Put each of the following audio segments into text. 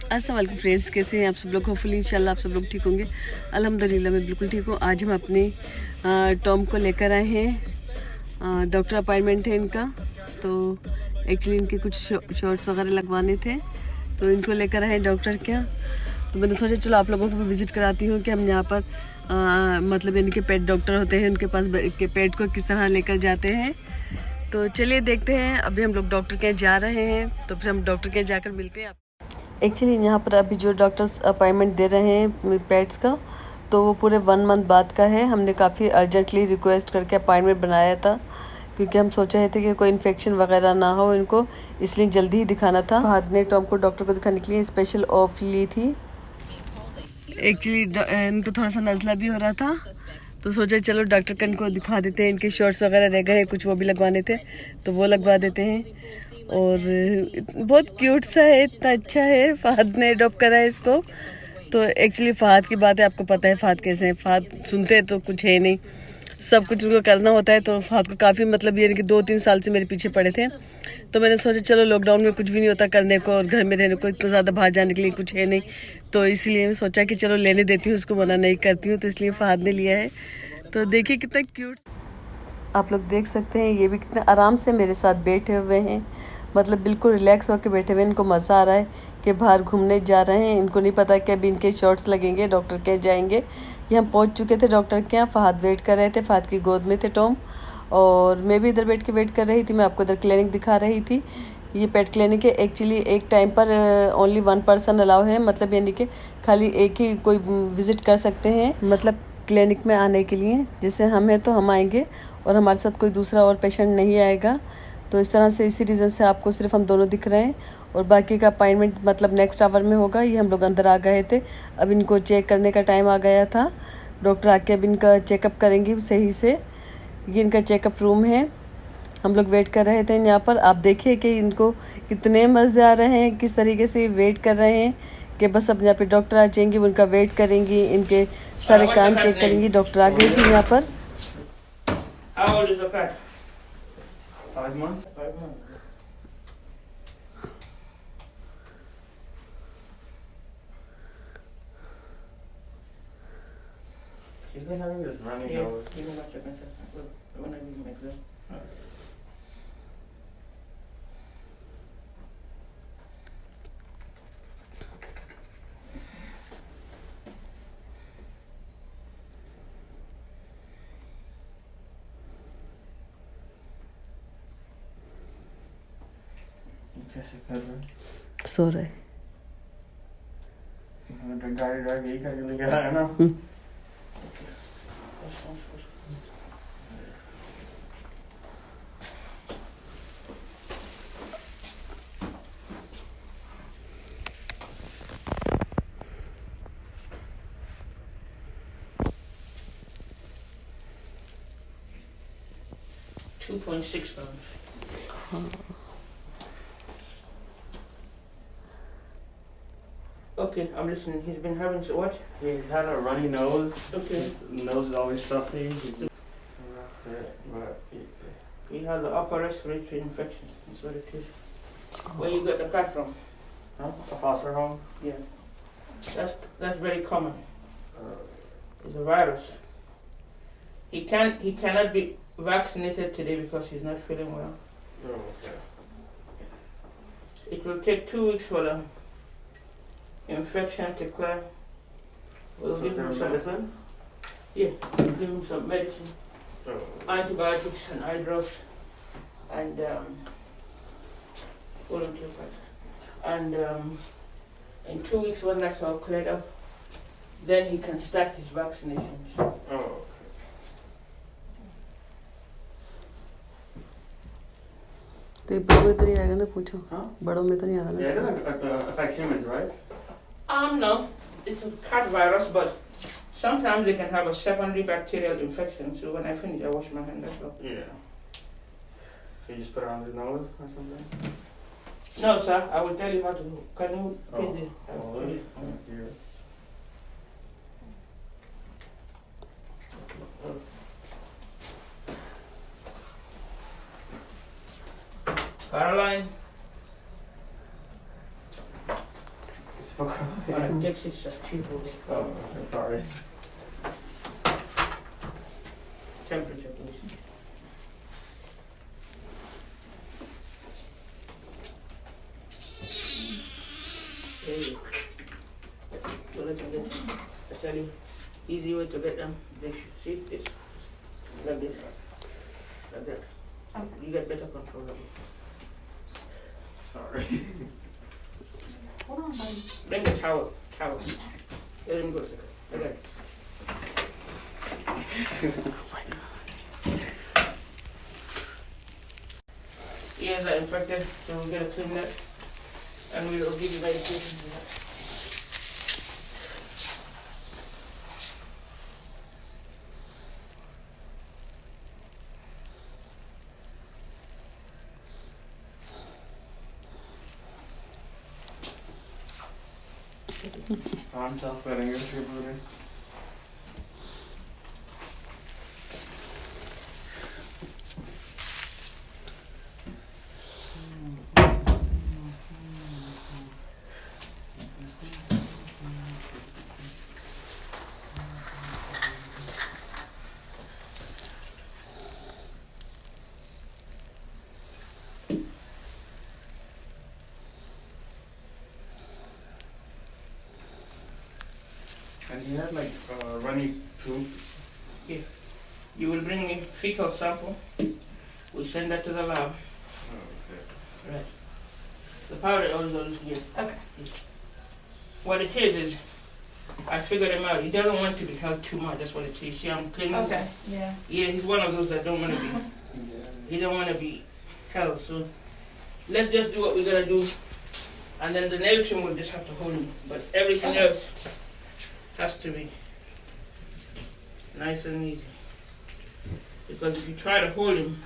अस्सलाम वालेकुम फ्रेंड्स, कैसे हैं आप सब लोग। होपफुली इंशाल्लाह आप सब लोग ठीक होंगे। अल्हम्दुलिल्लाह मैं बिल्कुल ठीक हूँ। आज हम अपने टॉम को लेकर आए हैं। डॉक्टर अपॉइंटमेंट है इनका, तो एक्चुअली इनके कुछ शॉर्ट्स वगैरह लगवाने थे, तो इनको लेकर आए हैं डॉक्टर क्या। तो मैंने सोचा चलो आप लोगों को भी विज़िट कराती हूँ कि हम यहाँ पर मतलब इनके पेट डॉक्टर होते हैं, उनके पास के पेट को किस तरह लेकर जाते हैं। तो चलिए देखते हैं। अभी हम लोग डॉक्टर के यहाँ जा रहे हैं, तो फिर हम डॉक्टर के यहाँ जाकर मिलते हैं। एक्चुअली यहाँ पर अभी जो डॉक्टर्स अपॉइंटमेंट दे रहे हैं पेट्स का, तो वो पूरे 1 मंथ बाद का है। हमने काफ़ी अर्जेंटली रिक्वेस्ट करके अपॉइंटमेंट बनाया था, क्योंकि हम सोच रहे थे कि कोई इन्फेक्शन वगैरह ना हो इनको, इसलिए जल्दी ही दिखाना था। फहद ने टॉम को डॉक्टर को दिखाने के लिए स्पेशल ऑफ ली थी। एक्चुअली इनको थोड़ा सा नज़ला भी हो रहा था, तो सोचा चलो डॉक्टर कन को दिखा देते हैं। इनके शॉर्ट्स वगैरह रह गए, कुछ वो भी लगवाने थे, तो वो लगवा देते हैं। और बहुत क्यूट सा है, इतना अच्छा है। फहद ने अडॉप्ट करा है इसको। तो एक्चुअली फहद की बात है, आपको पता है फहद कैसे हैं। फहद सुनते हैं तो कुछ है नहीं, सब कुछ उनको करना होता है। तो फहद को काफ़ी मतलब ये कि 2-3 साल से मेरे पीछे पड़े थे। तो मैंने सोचा चलो लॉकडाउन में कुछ भी नहीं होता करने को, और घर में रहने को, इतना ज़्यादा बाहर जाने के लिए कुछ है नहीं, तो इसलिए सोचा कि चलो लेने देती हूँ, उसको मना नहीं करती हूँ। तो इसलिए फहद ने लिया है। तो देखिए कितना क्यूट आप लोग देख सकते हैं। ये भी कितने आराम से मेरे साथ बैठे हुए हैं, मतलब बिल्कुल रिलैक्स होकर बैठे हुए हैं। इनको मज़ा आ रहा है कि बाहर घूमने जा रहे हैं। इनको नहीं पता कि अभी इनके शॉर्ट्स लगेंगे, डॉक्टर के जाएंगे। ये हम पहुंच चुके थे डॉक्टर के यहाँ। फहद वेट कर रहे थे, फहद की गोद में थे टॉम, और मैं भी इधर बैठ के वेट कर रही थी। मैं आपको इधर क्लिनिक दिखा रही थी। ये पेट क्लिनिक है। एक्चुअली एक टाइम पर ओनली 1 पर्सन अलाउ है, मतलब यानी कि खाली एक ही कोई विज़िट कर सकते हैं, मतलब क्लिनिक में आने के लिए। जैसे हम हैं तो हम आएंगे, और हमारे साथ कोई दूसरा और पेशेंट नहीं आएगा। तो इस तरह से, इसी रीज़न से आपको सिर्फ हम दोनों दिख रहे हैं, और बाकी का अपॉइंटमेंट मतलब नेक्स्ट आवर में होगा। ये हम लोग अंदर आ गए थे, अब इनको चेक करने का टाइम आ गया था। डॉक्टर आके अब इनका चेकअप करेंगी सही से। ये इनका चेकअप रूम है। हम लोग वेट कर रहे थे यहाँ पर। आप देखिए कि इनको कितने मज़े आ रहे हैं, किस तरीके से वेट कर रहे हैं कि बस अब यहाँ पे डॉक्टर आ जाएंगी, उनका वेट करेंगी, इनके सारे काम चेक करेंगी। डॉक्टर आ गई थी यहाँ पर। How old is the cat? 5 months. 5 months. He's been having this runny nose. Give him a check and check. Look, I'm gonna give him exam. कैसे कर रहे हैं? सो रहे। गाड़ी ड्राइव यही करके लेके आया ना। £2.6. Okay, I'm listening. He's been having what? He's had a runny nose. Okay. His nose is always stuffy. And that's it. But He has an upper respiratory infection. That's what it is. Where you got the cat from? a foster home. Yeah. That's very common. Uh, It's a virus. He cannot be vaccinated today because he's not feeling well. oh, okay. It will take 2 weeks for the infection to clear. We'll So give is there him some medicine? Yeah, we'll give him some medicine, Oh. antibiotics and eye drops, and hold on to your part. And in 2 weeks when that's all cleared up, then he can start his vaccinations. Oh. तो ये बड़ों में तो नहीं आएगा ना, पूछो। Huh? बड़ों में तो नहीं आएगा Yeah, it ना। doesn't affect humans, right? No, it's a cat virus, but sometimes they can have a secondary bacterial infection. So when I finish, I wash my hands. That's all. Yeah. So you just put it on his nose or something? No, sir. I will tell you how to. Can you Oh. read it? I will Oh, tell really? you. Yeah. Caroline. Okay. Alright, take 6 people. Oh, okay, sorry. Temperature, please. There you go. So let them get, I tell you, easy way to get them. They should see this, like this, like that. You get better control of it. Sorry. Hold on, buddy. Bring the towel. Let him go, sir. Like that. Ears are infected, so we gotta clean that. And we'll give you medication for that. I'm self-vetting this here, buddy. And he had like runny poop. You will bring me fecal sample. We send that to the lab. Oh, okay. Right. The powder ozone here. Okay. What it is I figured him out. He doesn't want to be held too much. That's what it is. See, I'm cleaning. Okay. Yeah. Yeah, he's one of those that don't want to be. He don't want to be held. So let's just do what we gotta do, and then the nail trim will just have to hold him. But everything else has to be nice and easy. Because if you try to hold him,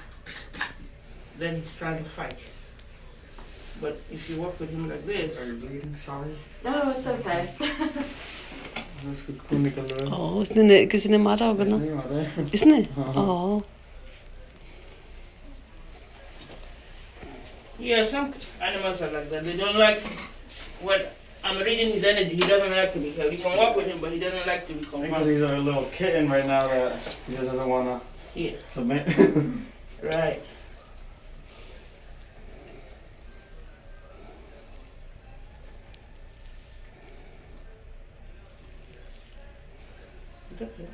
then he's trying to fight. But if you walk with him like this, Are you bleeding? Sorry. No, it's okay. उसको खून निकल रहा है। उसने किसी ने मारा होगा ना? नहीं मारा है। इसने? हाँ। yeah, some animals are like that. They don't like what I'm reading his energy. He doesn't like to be held. You can walk with him, but he doesn't like to be Because confined. he's a little kitten right now that he just doesn't want to Yeah, submit. right. It's okay.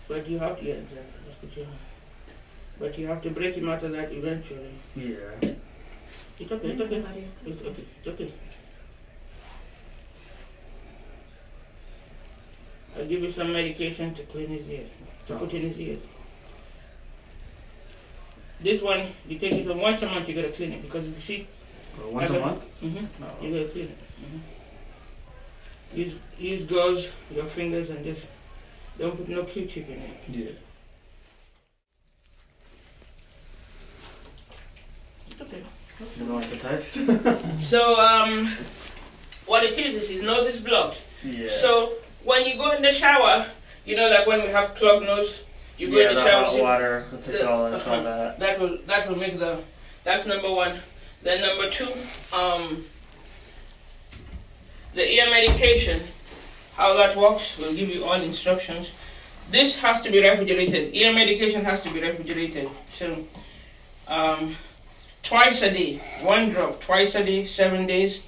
But you have to, yeah, exactly. That's what you have. But you have to break him out of that eventually. Yeah. It's okay, it's okay. It's okay, it's okay. I'll give you some medication to clean his ear, to put in his ear. This one, you take it once a month, you gotta clean it, because if you see, Once a month? mm-hmm, No. you gotta clean it. Use gauze, your fingers, and just don't put no Q-tip in it. Yeah. It's okay. You don't like the taste? So, what it is his nose is blocked. Yeah. So, when you go in the shower, you know, like when we have clogged nose, you go in the shower. hot water, the Ticolis, all that. That will make that's number one. Then number two, the ear medication, how that works, we'll give you all instructions. This has to be refrigerated. Ear medication has to be refrigerated. So, twice a day, 1 drop, twice a day, 7 days.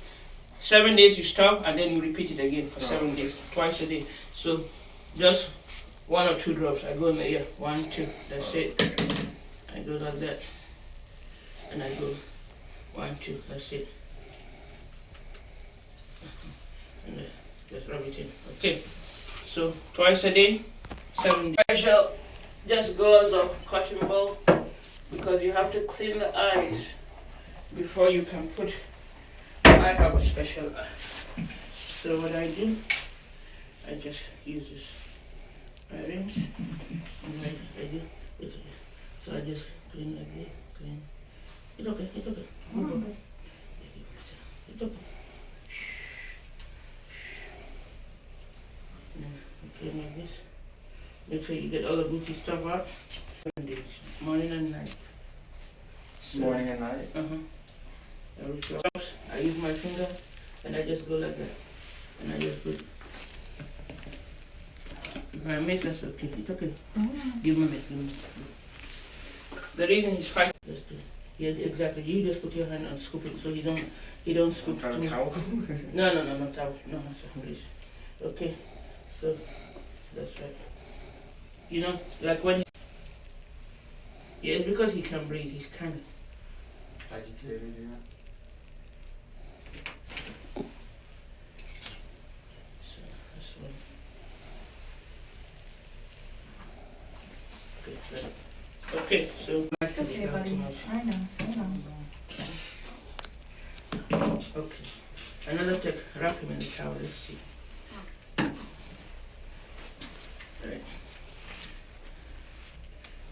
7 days you stop and then you repeat it again for 7 days, twice a day. So just 1 or 2 drops. I go in the ear, 1, 2, that's it. I go like that. And I go 1, 2, that's it. And just rub it in. Okay. So twice a day, 7 days. I shall just go as a cotton ball because you have to clean the eyes before you can put. I have a special eye. So what I do, I just use this earrings. And I do it. So I just clean like this, clean. It's okay, it's okay. It's okay. Clean like this. Make sure you get all the goofy stuff out. 7 days, morning and night. So Morning and night. Every 2 hours, I use my finger and I just go like that. And I just go. If I make that's okay. It's okay. Give me that. Give me that. The reason he's fighting is to, yeah, exactly. You just put your hand and scoop it so he don't scoop Trying too to much. towel. No, not towel. No, please. Okay, so that's right. You know, like when yeah, it's because he can't breathe. He's kind of. Agitated, yeah. So this one. Okay, good. Okay, so It's okay, buddy. I know. okay. Another tech. Wrap him in the towel. Let's see. Right.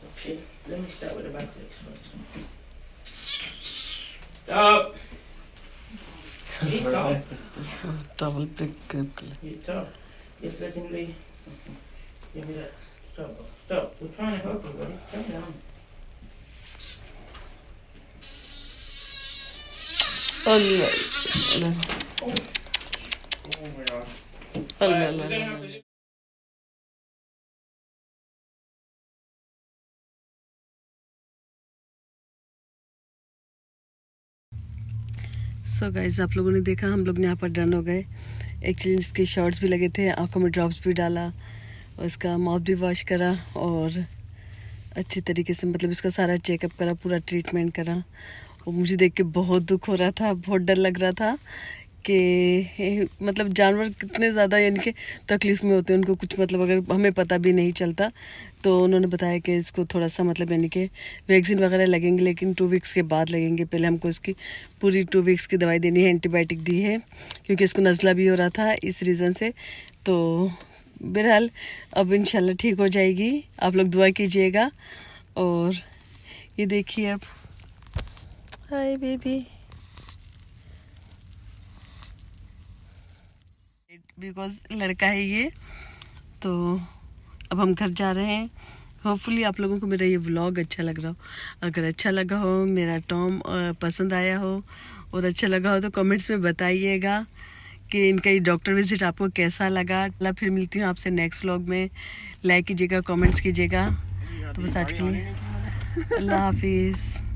Okay, let me start with the back legs first. Stop! Keep up. Towel break grip कर ले. Keep up. Just let him lay. Give me that. Stop. Stop. We're trying to help you, buddy. Calm down. Allah. Oh my god. Allah. We're gonna have to leave. So guys, आप लोगों ने देखा हम लोग यहाँ पर done हो गए. एक्चुअली इसके शॉर्ट्स भी लगे थे, आंखों में ड्रॉप्स भी डाला और इसका माउथ भी वॉश करा और अच्छी तरीके से मतलब इसका सारा चेकअप करा, पूरा ट्रीटमेंट करा. और मुझे देख के बहुत दुख हो रहा था, बहुत डर लग रहा था कि मतलब जानवर कितने ज़्यादा यानी कि तकलीफ़ में होते हैं, उनको कुछ मतलब अगर हमें पता भी नहीं चलता. तो उन्होंने बताया कि इसको थोड़ा सा मतलब यानी कि वैक्सीन वगैरह लगेंगे, लेकिन 2 वीक्स के बाद लगेंगे. पहले हमको इसकी पूरी 2 वीक्स की दवाई देनी है, एंटीबायोटिक दी है क्योंकि इसको नज़ला भी हो रहा था इस रीज़न से. तो बहरहाल अब इंशाल्लाह ठीक हो जाएगी. आप लोग दुआ कीजिएगा. और ये देखिए अब, हाय बेबी, बिकॉज लड़का है ये. तो अब हम घर जा रहे हैं. होपफुली आप लोगों को मेरा ये व्लॉग अच्छा लग रहा हो. अगर अच्छा लगा हो, मेरा टॉम पसंद आया हो और अच्छा लगा हो तो कमेंट्स में बताइएगा कि इनका ये डॉक्टर विजिट आपको कैसा लगा. फिर मिलती हूँ आपसे नेक्स्ट व्लॉग में. लाइक कीजिएगा, कमेंट्स कीजिएगा. तो बस आज के लिए अल्लाह हाफिज़.